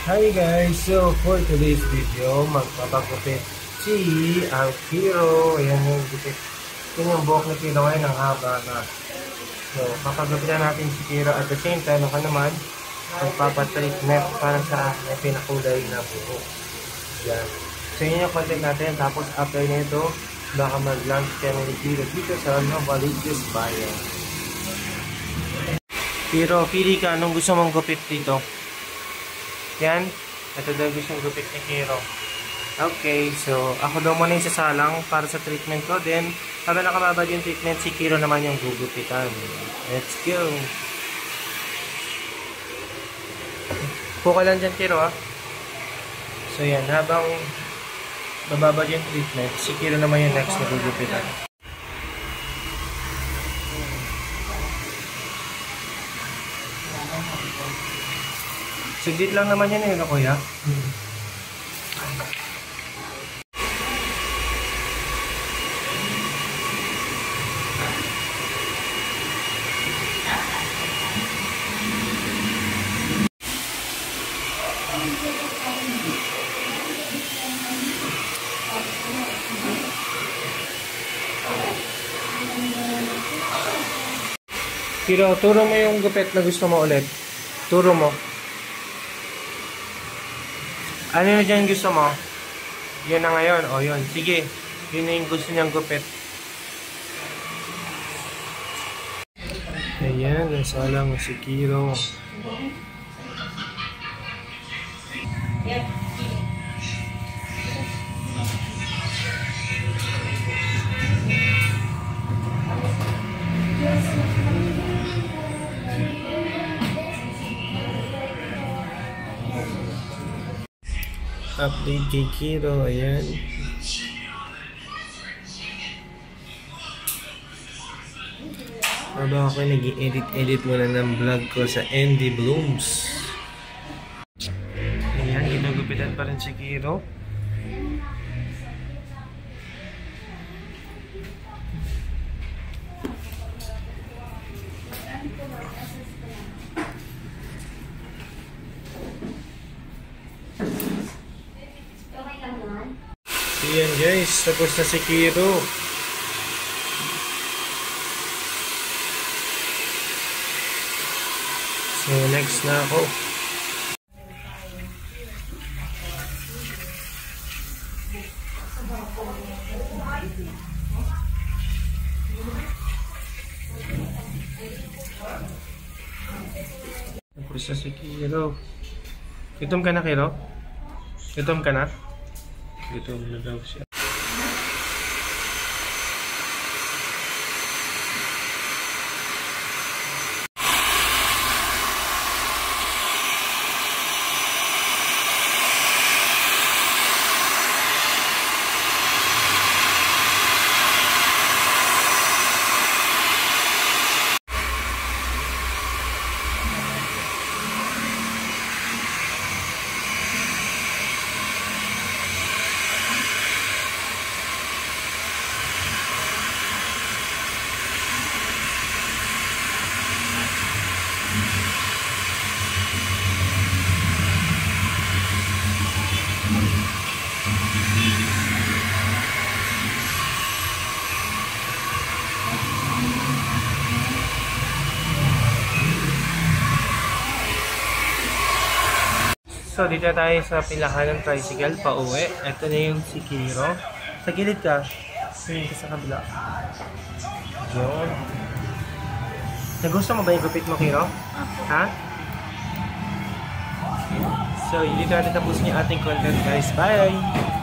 Hi guys! So for today's video, magpapagupit si ang Kiro. Ayan yung gupit. Yun yung buhok ni Kiro ngayon, ang haba na. So papagupitan natin si Kiro at the same time ako naman magpapatreatment para sa may pinakulay na buhok. Yan. So yun yung content natin. Tapos after nito, baka mag-lunch kami ni Kiro dito sa Novaliches Bayan. Kiro, pili ka anong gusto mong gupit dito. Yan, ito daw gustong gupit ni Kiro. Okay, so ako daw muna yung sasalang para sa treatment ko. Then, habang nakababad yung treatment, si Kiro naman yung gugupitan. Let's go! Puka lang dyan, Kiro, ha? So yan, habang bababad yung treatment, si Kiro naman yung next na gugupitan. Siglit lang naman yan eh, no, kuya? Kiro, turo mo yung gupit na gusto mo ulit. Turo mo. Ano na dyan gusto mo? Yun na ngayon. O yun. Sige. Yun na yung gusto niyang gupit. Ayan. Nasalang si Kiro. Update kay Kiro, ayan. Habang ako nag-edit muna ng vlog ko sa Andy Blooms. Ayan, ginugupitan pa rin si Kiro. Ayan guys, tapos na si Kiro. So next na ako. Tapos na si Kiro. Gutom ka na, Kiro? Gutom ka na? Gutom na daw siya. So, dito tayo sa pilahan ng tricycle pa uwi. Ito na yung si Kiro. Sa gilid ka. Tingin ka sa kabila. Yun. Nagusto mo ba yung gupit mo, Kiro? Ha? So, dito natin tapusin yung ating content, guys. Bye!